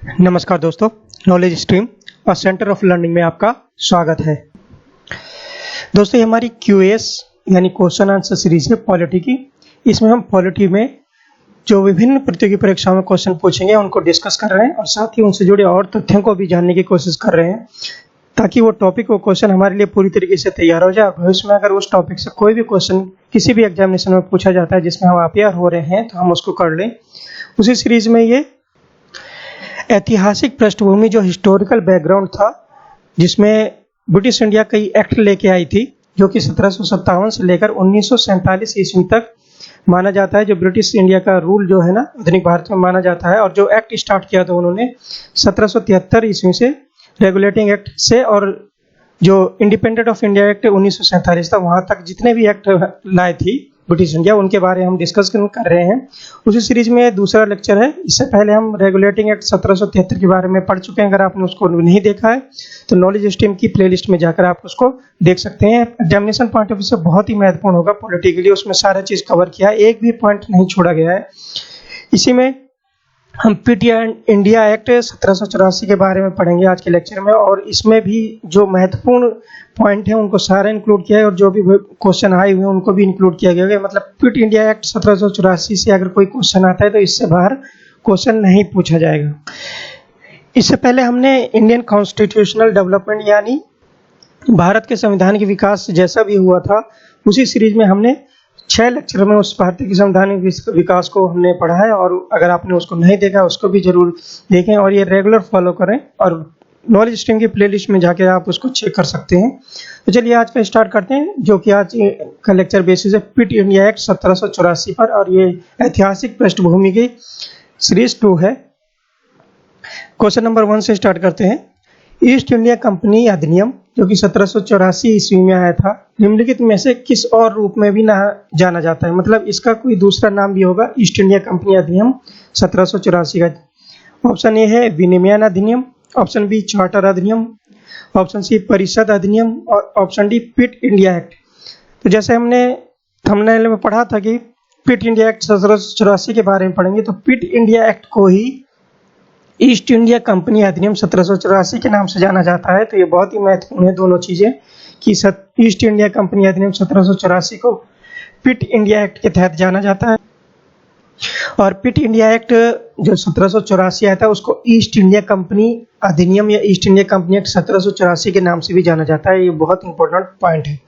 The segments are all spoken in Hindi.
नमस्कार दोस्तों, नॉलेज स्ट्रीम और सेंटर ऑफ लर्निंग में आपका स्वागत है। दोस्तों, ये हमारी क्यूएस यानी क्वेश्चन आंसर सीरीज है पॉलिटी की। इसमें हम पॉलिटी में जो विभिन्न प्रतियोगी परीक्षाओं में क्वेश्चन पूछेंगे उनको डिस्कस कर रहे हैं और साथ ही उनसे जुड़े और तथ्यों को भी जानने की कोशिश कर रहे हैं ताकि वो टॉपिक वो क्वेश्चन हमारे लिए पूरी तरीके से तैयार हो जाए। भविष्य में अगर उस टॉपिक से कोई भी क्वेश्चन किसी भी एग्जामिनेशन में पूछा जाता है जिसमें हम अपेयर हो रहे हैं तो हम उसको कर लें। उसी सीरीज में ये ऐतिहासिक पृष्ठभूमि जो हिस्टोरिकल बैकग्राउंड था जिसमें ब्रिटिश इंडिया कई एक्ट लेके आई थी जो कि 1757 से लेकर 1947 ईस्वी तक माना जाता है। जो ब्रिटिश इंडिया का रूल जो है ना आधुनिक भारत में माना जाता है, और जो एक्ट स्टार्ट किया था उन्होंने 1773 ईस्वी से रेगुलेटिंग एक्ट से, और जो इंडिपेंडेंट ऑफ इंडिया एक्ट 1947 था वहां तक जितने भी एक्ट लाए थी ब्रिटिश इंडिया उनके बारे में हम डिस्कस कर रहे हैं। उसी सीरीज में दूसरा लेक्चर है। इससे पहले हम रेगुलेटिंग एक्ट 1773 के बारे में पढ़ चुके हैं। अगर आपने उसको नहीं देखा है तो नॉलेज स्ट्रीम की प्लेलिस्ट में जाकर आप उसको देख सकते हैं। एग्जामिनेशन पॉइंट ऑफ व्यू से बहुत ही महत्वपूर्ण होगा पॉलिटी के लिए, उसमें सारा चीज कवर किया है, एक भी पॉइंट नहीं छोड़ा गया है। इसी में हम पिट इंडिया एक्ट 1784 के बारे में पढ़ेंगे आज के लेक्चर में, और इसमें भी जो महत्वपूर्ण पॉइंट है उनको सारा इंक्लूड किया है और जो भी क्वेश्चन आए हुए हैं उनको भी इंक्लूड किया गया है। मतलब पिट इंडिया एक्ट 1784 से अगर कोई क्वेश्चन आता है तो इससे बाहर क्वेश्चन नहीं पूछा जाएगा। इससे पहले हमने इंडियन कॉन्स्टिट्यूशनल डेवलपमेंट यानी भारत के संविधान के विकास जैसा भी हुआ था उसी सीरीज में हमने 6 लेक्चर में उस भारतीय के संवैधानिक विकास को हमने पढ़ा है, और अगर आपने उसको नहीं देखा उसको भी जरूर देखें और ये रेगुलर फॉलो करें, और नॉलेज स्ट्रीम की प्लेलिस्ट में जाके आप उसको चेक कर सकते हैं। तो चलिए आज का स्टार्ट करते हैं, जो कि आज का लेक्चर बेसिस है पिट इंडिया एक्ट 1784 पर, और ये ऐतिहासिक पृष्ठभूमि की सीरीज 2 है। क्वेश्चन नंबर 1 से स्टार्ट करते हैं। ईस्ट इंडिया कंपनी अधिनियम जो कि 1784 ईस्वी में आया था, निम्नलिखित में से किस और रूप में भी ना जाना जाता है? मतलब इसका कोई दूसरा नाम भी होगा ईस्ट इंडिया कंपनी अधिनियम 1784 का। ऑप्शन ए है विनिमयन अधिनियम, ऑप्शन बी चार्टर अधिनियम, ऑप्शन सी परिषद अधिनियम, और ऑप्शन डी पिट इंडिया एक्ट। तो जैसे हमने थंबनेल में पढ़ा था कि पिट इंडिया एक्ट 1784 के बारे में पढ़ेंगे, तो पिट इंडिया एक्ट को ही ईस्ट इंडिया कंपनी अधिनियम 1784 के नाम से जाना जाता है। तो ये बहुत ही महत्वपूर्ण है दोनों चीजें कि ईस्ट इंडिया कंपनी अधिनियम 1784 को पिट इंडिया एक्ट के तहत जाना जाता है, और पिट इंडिया एक्ट जो 1784 आया था उसको ईस्ट इंडिया कंपनी अधिनियम या ईस्ट इंडिया कंपनी एक्ट 1784 के नाम से भी जाना जाता है। ये बहुत इंपॉर्टेंट पॉइंट है।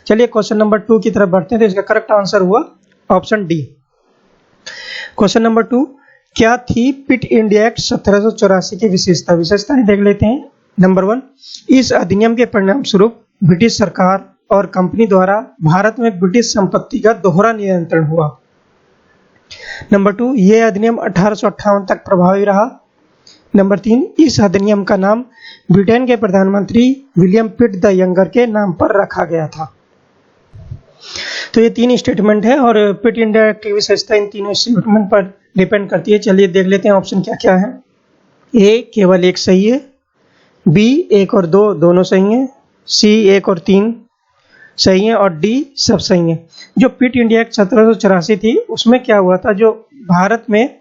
चलिए क्वेश्चन नंबर 2 की तरफ बढ़ते हैं। तो इसका करेक्ट आंसर हुआ ऑप्शन डी। क्वेश्चन नंबर 2, क्या थी पिट इंडिया एक्ट 1784 की विशेषताएं देख लेते हैं। नंबर 1, इस अधिनियम के परिणाम स्वरूप ब्रिटिश सरकार और कंपनी द्वारा भारत में ब्रिटिश संपत्ति का दोहरा नियंत्रण हुआ। नंबर 2, यह अधिनियम 1858 तक प्रभावी रहा। नंबर 3, इस अधिनियम का नाम ब्रिटेन के प्रधानमंत्री विलियम पिट द यंगर के नाम पर रखा गया था। तो ये 3 स्टेटमेंट है और पिट इंडिया एक्ट की विशेषता इन तीनों स्टेटमेंट पर डिपेंड करती है। चलिए देख लेते हैं ऑप्शन क्या क्या है। ए केवल एक सही है, बी 1 और 2 दोनों सही हैं, सी 1 और 3 सही है, और डी सब सही है। जो पिट इंडिया एक्ट 1784 थी उसमें क्या हुआ था, जो भारत में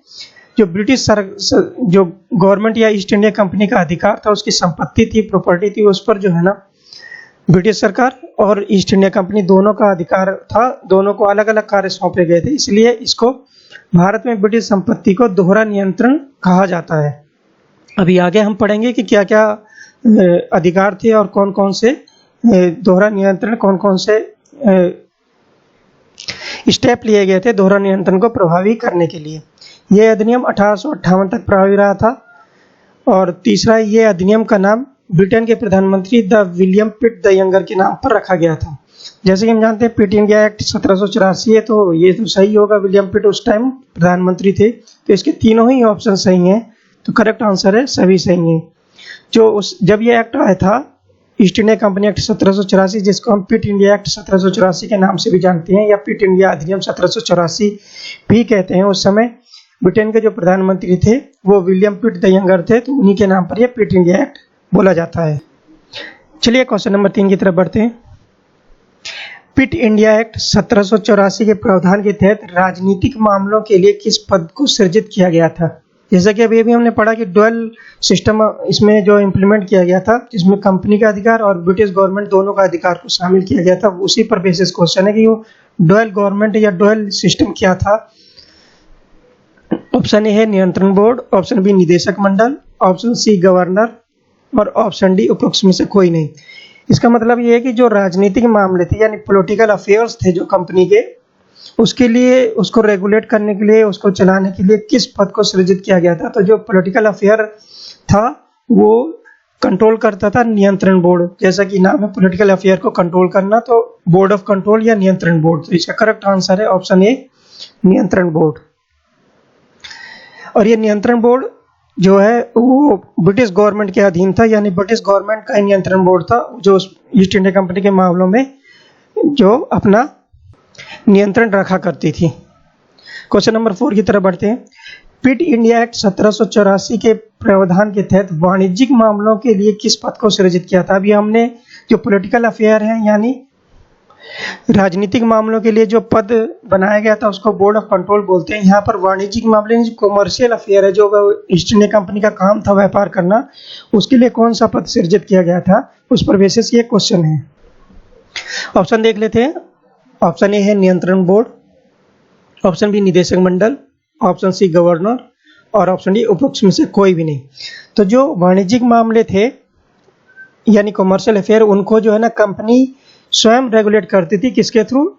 जो ब्रिटिश जो गवर्नमेंट या ईस्ट इंडिया कंपनी का अधिकार था, उसकी संपत्ति थी, प्रॉपर्टी थी, उस पर जो है ना ब्रिटिश सरकार और ईस्ट इंडिया कंपनी दोनों का अधिकार था। दोनों को अलग अलग कार्य सौंपे गए थे, इसलिए इसको भारत में ब्रिटिश संपत्ति को दोहरा नियंत्रण कहा जाता है। अभी आगे हम पढ़ेंगे कि क्या क्या अधिकार थे और कौन कौन से दोहरा नियंत्रण, कौन कौन से स्टेप लिए गए थे दोहरा नियंत्रण को प्रभावी करने के लिए। यह अधिनियम 1858 तक प्रभावी रहा था। और तीसरा, यह अधिनियम का नाम ब्रिटेन के प्रधानमंत्री the William Pitt the younger के नाम पर रखा गया था। जैसे कि हम जानते हैं पिट इंडिया एक्ट 1784 है, तो ये तो सही होगा, विलियम पिट उस टाइम प्रधानमंत्री थे। तो इसके तीनों ही ऑप्शन सही हैं, तो करेक्ट आंसर है सभी सही हैं। जब ये एक्ट आया था ईस्ट इंडिया कंपनी एक्ट 1784, जिसको हम पिट इंडिया एक्ट 1784 के नाम से भी जानते हैं या पिट इंडिया अधिनियम 1784 भी कहते हैं, उस समय ब्रिटेन के जो प्रधानमंत्री थे वो विलियम पिट द यंगर थे, तो उन्हीं के नाम पर यह पिट इंडिया एक्ट बोला जाता है। चलिए क्वेश्चन नंबर 3 की तरफ बढ़ते हैं। पिट इंडिया एक्ट 1784 के प्रावधान के तहत राजनीतिक मामलों के लिए किस पद को सृजित किया गया था? जैसा कि अभी अभी हमने पढ़ा कि डुअल सिस्टम इसमें जो इम्प्लीमेंट किया गया था, जिसमें कंपनी का अधिकार और ब्रिटिश गवर्नमेंट दोनों का अधिकार को शामिल किया गया था, उसी पर बेसिस क्वेश्चन है कि वो डुअल गवर्नमेंट या डुअल सिस्टम क्या था। ऑप्शन ए है नियंत्रण बोर्ड, ऑप्शन बी निदेशक मंडल, ऑप्शन सी गवर्नर और ऑप्शन डी उपरोक्त में से कोई नहीं। इसका मतलब ये है कि जो राजनीतिक मामले थे यानी पॉलिटिकल अफेयर्स थे जो कंपनी के, उसके लिए उसको रेगुलेट करने के लिए, उसको चलाने के लिए किस पद को सृजित किया गया था। तो जो पॉलिटिकल अफेयर था वो कंट्रोल करता था नियंत्रण बोर्ड, जैसा कि नाम है पॉलिटिकल अफेयर को कंट्रोल करना, तो बोर्ड ऑफ कंट्रोल या नियंत्रण बोर्ड। तो इसका करेक्ट आंसर है ऑप्शन ए नियंत्रण बोर्ड। और ये नियंत्रण बोर्ड जो है वो ब्रिटिश गवर्नमेंट के अधीन था, यानी ब्रिटिश गवर्नमेंट का नियंत्रण बोर्ड था जो ईस्ट इंडिया कंपनी के मामलों में जो अपना नियंत्रण रखा करती थी। क्वेश्चन नंबर 4 की तरफ बढ़ते हैं। पिट इंडिया एक्ट 1784 के प्रावधान के तहत वाणिज्यिक मामलों के लिए किस पद को सृजित किया था। अभी हमने जो पॉलिटिकल अफेयर है यानी राजनीतिक मामलों के लिए जो पद बनाया गया था उसको बोर्ड ऑफ कंट्रोल बोलते हैं। यहाँ पर वाणिज्यिक मामले कॉमर्शियल अफेयर है, जो ईस्ट इंडिया कंपनी का काम था व्यापार करना, उसके लिए कौन सा पद सृजित किया गया था, उस पर बेसिस ये क्वेश्चन है। ऑप्शन देख लेते हैं। ऑप्शन ए है नियंत्रण बोर्ड, ऑप्शन बी निदेशक मंडल, ऑप्शन सी गवर्नर और ऑप्शन डी उपरोक्त में से कोई भी नहीं। तो जो वाणिज्यिक मामले थे यानी कॉमर्शियल अफेयर, उनको जो है ना कंपनी स्वयं रेगुलेट करती थी, किसके थ्रू,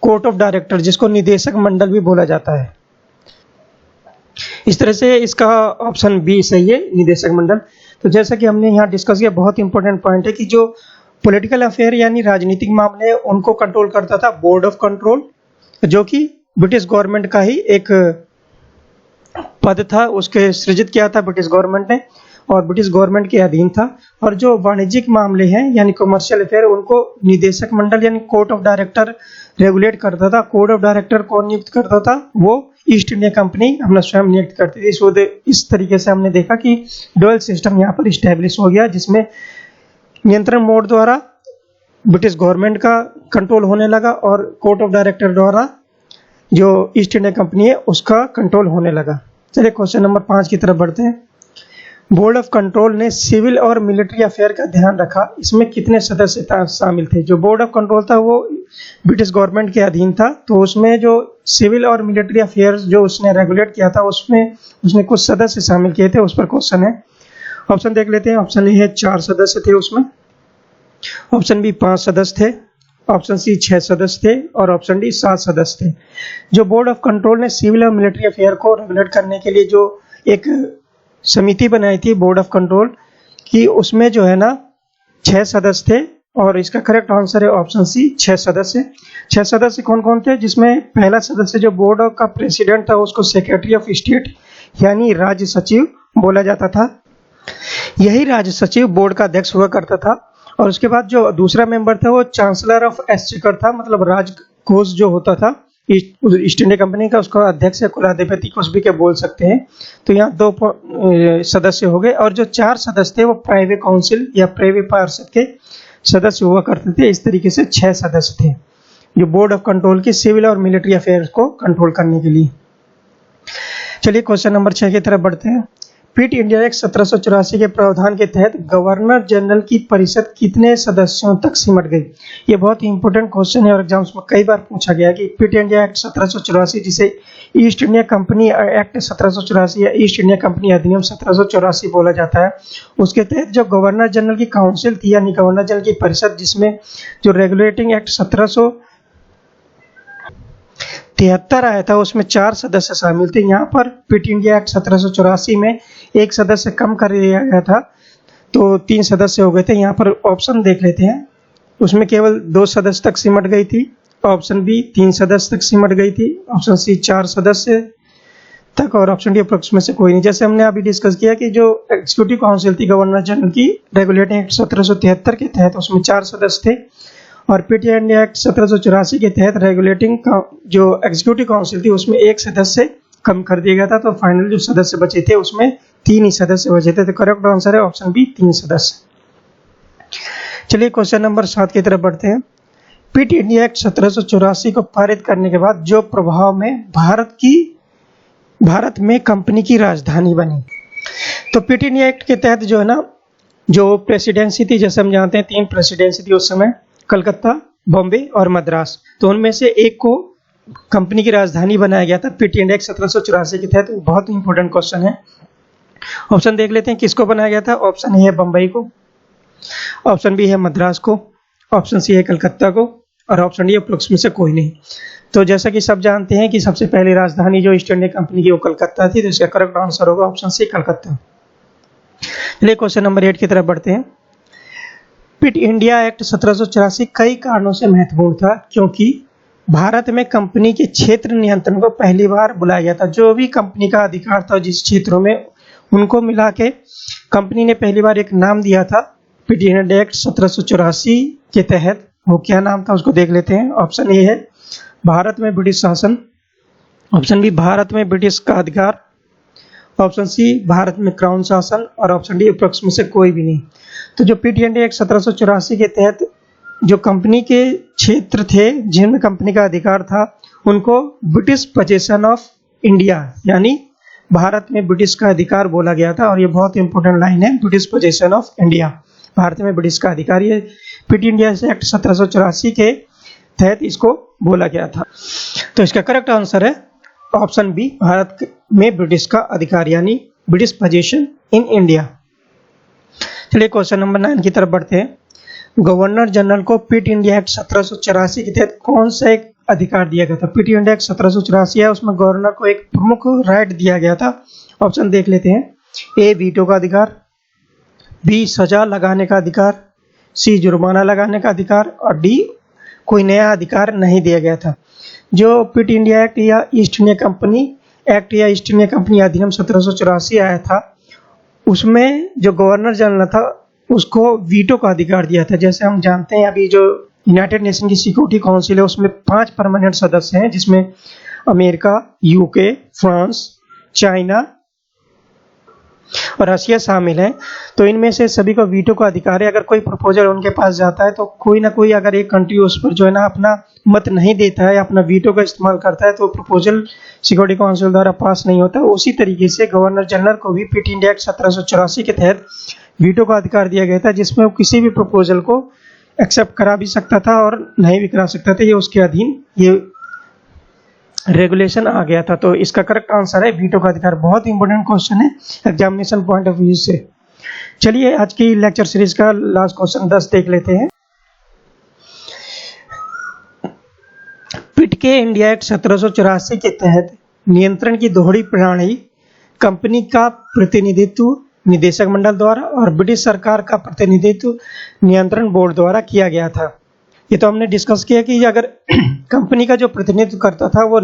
कोर्ट ऑफ डायरेक्टर, जिसको निदेशक मंडल भी बोला जाता है। इस तरह से इसका ऑप्शन बी सही है, निदेशक मंडल। तो जैसा कि हमने यहाँ डिस्कस किया, बहुत इंपॉर्टेंट पॉइंट है कि जो पॉलिटिकल अफेयर यानी राजनीतिक मामले उनको कंट्रोल करता था बोर्ड ऑफ कंट्रोल, जो कि ब्रिटिश गवर्नमेंट का ही एक पद था, उसके सृजित किया था ब्रिटिश गवर्नमेंट ने और ब्रिटिश गवर्नमेंट के अधीन था। और जो वाणिज्यिक मामले हैं यानी कमर्शियल अफेयर, उनको निदेशक मंडल यानी कोर्ट ऑफ डायरेक्टर रेगुलेट करता था। कोर्ट ऑफ डायरेक्टर कौन नियुक्त करता था, वो ईस्ट इंडिया कंपनी अपना स्वयं नियुक्त करती थी। इस तरीके से हमने देखा कि डुअल सिस्टम यहाँ पर स्टैब्लिश हो गया, जिसमें नियंत्रण बोर्ड द्वारा ब्रिटिश गवर्नमेंट का कंट्रोल होने लगा और कोर्ट ऑफ डायरेक्टर द्वारा जो ईस्ट इंडिया कंपनी है उसका कंट्रोल होने लगा। चलिए क्वेश्चन नंबर 5 की तरफ बढ़ते हैं। बोर्ड ऑफ कंट्रोल ने सिविल और मिलिट्री अफेयर का ध्यान रखा, इसमें कितने सदस्य शामिल थे। जो बोर्ड ऑफ कंट्रोल था वो ब्रिटिश गवर्नमेंट के अधीन था, तो उसमें जो सिविल और मिलिट्री अफेयर्स जो उसने रेगुलेट किया था उसमें उसने कुछ सदस्य शामिल किए थे, उस पर क्वेश्चन है। ऑप्शन देख लेते हैं। ऑप्शन ए है 4 सदस्य थे उसमें, ऑप्शन बी 5 सदस्य थे, ऑप्शन सी 6 सदस्य थे और ऑप्शन डी 7 सदस्य थे। जो बोर्ड ऑफ कंट्रोल ने सिविल और मिलिट्री अफेयर को रेगुलेट करने के लिए जो एक समिति बनाई थी बोर्ड ऑफ कंट्रोल की, उसमें जो है ना 6 सदस्य थे और इसका करेक्ट आंसर है ऑप्शन सी 6 सदस्य। 6 सदस्य कौन कौन थे, जिसमें पहला सदस्य जो बोर्ड का प्रेसिडेंट था उसको सेक्रेटरी ऑफ स्टेट यानी राज्य सचिव बोला जाता था। यही राज्य सचिव बोर्ड का अध्यक्ष हुआ करता था। और उसके बाद जो दूसरा मेंबर था वो चांसलर ऑफ एक्सचेकर था, मतलब राजकोष जो होता था ईस्ट इंडिया कंपनी का, उसका अध्यक्ष या कुलाधिपति कुछ भी क्या बोल सकते हैं। तो यहाँ 2 सदस्य हो गए। और जो 4 सदस्य थे वो प्राइवेट काउंसिल या प्राइवेट पार्षद के सदस्य हुआ करते थे। इस तरीके से 6 सदस्य थे जो बोर्ड ऑफ कंट्रोल की सिविल और मिलिट्री अफेयर्स को कंट्रोल करने के लिए। चलिए क्वेश्चन नंबर 6 की तरफ बढ़ते हैं। पिट इंडिया एक्ट 1784 के प्रावधान के तहत गवर्नर जनरल की परिषद कितने सदस्यों तक सिमट गई। ये बहुत ही इंपॉर्टेंट क्वेश्चन है और एग्जाम्स में कई बार पूछा गया कि पिट इंडिया एक्ट 1784, जिसे ईस्ट इंडिया कंपनी एक्ट 1784 या ईस्ट इंडिया कंपनी अधिनियम 1784 बोला जाता है, उसके तहत जो गवर्नर जनरल की काउंसिल थी यानी गवर्नर जनरल की परिषद, जिसमें जो रेगुलेटिंग एक्ट 1773 आया था उसमें 4 सदस्य शामिल थे। यहाँ पर पिट इंडिया एक्ट 1784 में 1 सदस्य कम कर दिया गया था, तो 3 सदस्य हो गए थे। यहाँ पर ऑप्शन देख लेते हैं, उसमें केवल 2 सदस्य तक सिमट गई थी, ऑप्शन बी 3 सदस्य तक सिमट गई थी, ऑप्शन सी 4 सदस्य तक और ऑप्शन डी अप्रोक्स में से कोई नहीं। जैसे हमने अभी डिस्कस किया कि जो एग्जीक्यूटिव काउंसिल थी गवर्नर जनरल की रेगुलेटिंग एक्ट 1773 के तहत, उसमें 4 सदस्य थे। और पिट इंडिया एक्ट 1784 के तहत रेगुलेटिंग जो एग्जीक्यूटिव काउंसिल थी उसमें 1 सदस्य कम कर दिया गया था, तो फाइनल जो सदस्य बचे थे उसमें 3 ही सदस्य बचे थे। तो करेक्ट आंसर है ऑप्शन बी 3 सदस्य। चलिए क्वेश्चन नंबर 7 की तरफ बढ़ते हैं। पिट इंडिया एक्ट 1784 को पारित करने के बाद जो प्रभाव में भारत की भारत में कंपनी की राजधानी बनी। तो पिट इंडिया एक्ट के तहत जो है ना, जो प्रेसिडेंसी थी, जैसे हम जानते हैं 3 प्रेसिडेंसी थी उस समय, कलकत्ता, बॉम्बे और मद्रास। तो उनमें से एक को कंपनी की राजधानी बनाया गया था पिट इंडिया एक्ट 1784 के तहत। बहुत इंपॉर्टेंट क्वेश्चन है। ऑप्शन देख लेते हैं किसको बनाया गया था। ऑप्शन ए है बम्बई को, ऑप्शन बी है मद्रास को, ऑप्शन सी है कलकत्ता को, और ऑप्शन डी अप्रोक्स में से कोई नहीं। तो जैसा कि सब जानते हैं कि सबसे पहली राजधानी जो ईस्ट इंडिया कंपनी की वो कलकत्ता थी, तो इसका करेक्ट आंसर होगा ऑप्शन सी, कलकत्ता। चलिए क्वेश्चन नंबर 8 की तरफ बढ़ते हैं। पिट इंडिया एक्ट 1784 कई कारणों से महत्वपूर्ण था, क्योंकि भारत में कंपनी के क्षेत्र नियंत्रण को पहली बार बुलाया गया था। जो भी कंपनी का अधिकार था जिस क्षेत्रों में, उनको मिला के कंपनी ने पहली बार एक नाम दिया था पिट इंडिया एक्ट 1784 के तहत। वो क्या नाम था उसको देख लेते हैं। ऑप्शन ए है भारत में ब्रिटिश शासन, ऑप्शन बी भारत में ब्रिटिश का अधिकार, ऑप्शन सी भारत में क्राउन शासन, और ऑप्शन डी अप्रोक्स में से कोई भी नहीं। तो जो पिट इंडिया एक्ट 1784 के तहत जो कंपनी के क्षेत्र थे जिनमें कंपनी का अधिकार था, उनको ब्रिटिश पोजेशन ऑफ इंडिया, यानी भारत में ब्रिटिश का अधिकार बोला गया था। और ये बहुत इंपॉर्टेंट लाइन है, British possession of India, Bharat में ब्रिटिश का अधिकार। ये पिट इंडिया एक्ट 1784 के तहत इसको बोला गया था। तो इसका करेक्ट आंसर है ऑप्शन बी, भारत में ब्रिटिश का अधिकार, यानी ब्रिटिश पोजेशन इन इंडिया। चलिए क्वेश्चन नंबर 9 की तरफ बढ़ते हैं। गवर्नर जनरल को पिट इंडिया एक्ट 1784 के तहत कौन सा एक अधिकार दिया गया था। पिट इंडिया एक्ट 1784 है, उसमें गवर्नर को एक प्रमुख राइट दिया गया था। ऑप्शन देख लेते हैं। ए वीटो का अधिकार, बी सजा लगाने का अधिकार, सी जुर्माना लगाने का अधिकार, और डी कोई नया अधिकार नहीं दिया गया था। जो पिट इंडिया एक्ट या ईस्ट इंडिया कंपनी एक्ट या ईस्ट इंडिया कंपनी अधिनियम 1784 आया था, उसमें जो गवर्नर जनरल था उसको वीटो का अधिकार दिया था। जैसे हम जानते हैं अभी जो यूनाइटेड नेशन की सिक्योरिटी काउंसिल है उसमें 5 परमानेंट सदस्य हैं, जिसमें अमेरिका, यूके, फ्रांस, चाइना और रशिया शामिल है। तो इनमें से सभी को वीटो का अधिकार है। अगर कोई प्रपोजल उनके पास जाता है तो कोई ना कोई, अगर एक कंट्री उस पर जो है ना अपना मत नहीं देता है, अपना वीटो का इस्तेमाल करता है, तो प्रपोजल सिक्योरिटी काउंसिल द्वारा पास नहीं होता। उसी तरीके से गवर्नर जनरल को भी पिट इंडिया एक्ट 1784 के तहत वीटो का अधिकार दिया गया था, जिसमें वो किसी भी प्रपोजल को एक्सेप्ट करा भी सकता था और नहीं भी करा सकता था। ये उसके अधीन ये रेगुलेशन आ गया था। तो इसका करेक्ट आंसर है वीटो का अधिकार। बहुत इंपॉर्टेंट क्वेश्चन है एग्जामिनेशन पॉइंट ऑफ व्यू से। चलिए आज की लेक्चर सीरीज का लास्ट क्वेश्चन 10 देख लेते हैं। पिट के इंडिया एक्ट 1784 के तहत नियंत्रण की दोहरी प्रणाली कंपनी का प्रतिनिधित्व निदेशक मंडल द्वारा और ब्रिटिश सरकार का प्रतिनिधित्व नियंत्रण बोर्ड द्वारा किया गया था। ये तो हमने डिस्कस किया कि अगर कंपनी का जो प्रतिनिधित्व करता था वो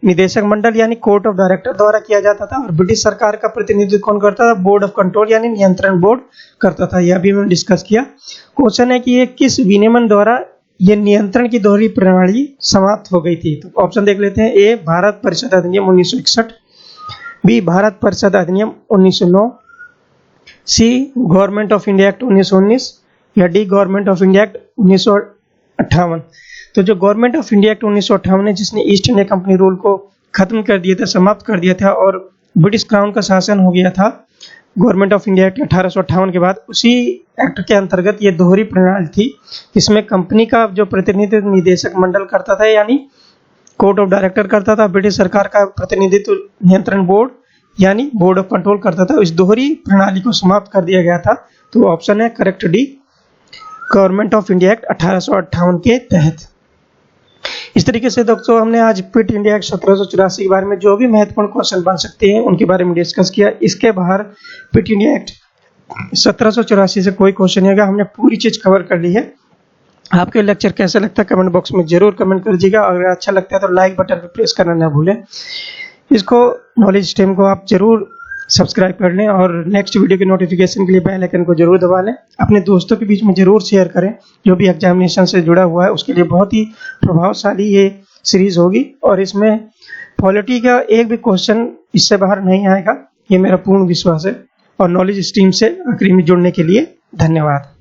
निदेशक मंडल यानी कोर्ट ऑफ डायरेक्टर द्वारा किया जाता था, और ब्रिटिश सरकार का प्रतिनिधित्व कौन करता था, बोर्ड ऑफ कंट्रोल यानी नियंत्रण बोर्ड करता था। यह भी हमने डिस्कस किया। क्वेश्चन है कि ये किस विनियमन द्वारा ये नियंत्रण की दोहरी प्रणाली समाप्त हो गई थी। तो ऑप्शन देख लेते हैं। ए भारत परिषद अधिनियम 1961, बी भारत परिषद अधिनियम 1909, सी गवर्नमेंट ऑफ इंडिया एक्ट 1919, या D government of India act 1958। तो जो गवर्नमेंट ऑफ इंडिया एक्ट 1958 है, जिसने ईस्ट इंडिया कंपनी रूल को खत्म कर दिया था, समाप्त कर दिया था, और ब्रिटिश क्राउन का शासन हो गया था गवर्नमेंट ऑफ इंडिया एक्ट 1858 के बाद, उसी एक्ट के अंतर्गत ये दोहरी प्रणाली थी, जिसमें कंपनी का जो प्रतिनिधित्व निदेशक मंडल करता था यानी कोर्ट ऑफ डायरेक्टर करता था, ब्रिटिश सरकार का प्रतिनिधित्व नियंत्रण बोर्ड यानी बोर्ड ऑफ कंट्रोल करता था। इस दोहरी प्रणाली को समाप्त कर दिया गया था। तो ऑप्शन है correct D, government of India act 1858 के तहत। इस तरीके से दोस्तों हमने आज पिट इंडिया एक्ट 1784 के बारे में जो भी महत्वपूर्ण क्वेश्चन बन सकते हैं उनके बारे में डिस्कस किया। इसके बाहर पिट इंडिया एक्ट 1784 से कोई क्वेश्चन नहीं होगा। हमने पूरी चीज कवर कर ली है। आपके लेक्चर कैसा लगता है कमेंट बॉक्स में जरूर कमेंट कर दीजिएगा। अगर अच्छा लगता है तो लाइक बटन पर प्रेस करना ना भूलें। इसको नॉलेज स्टेम को आप जरूर सब्सक्राइब कर लें और नेक्स्ट वीडियो के नोटिफिकेशन के लिए बेल आइकन को जरूर दबा लें। अपने दोस्तों के बीच में जरूर शेयर करें जो भी एग्जामिनेशन से जुड़ा हुआ है, उसके लिए बहुत ही प्रभावशाली ये सीरीज होगी और इसमें पॉलिटी का एक भी क्वेश्चन इससे बाहर नहीं आएगा, ये मेरा पूर्ण विश्वास है। और नॉलेज स्ट्रीम से आखिरी में जुड़ने के लिए धन्यवाद।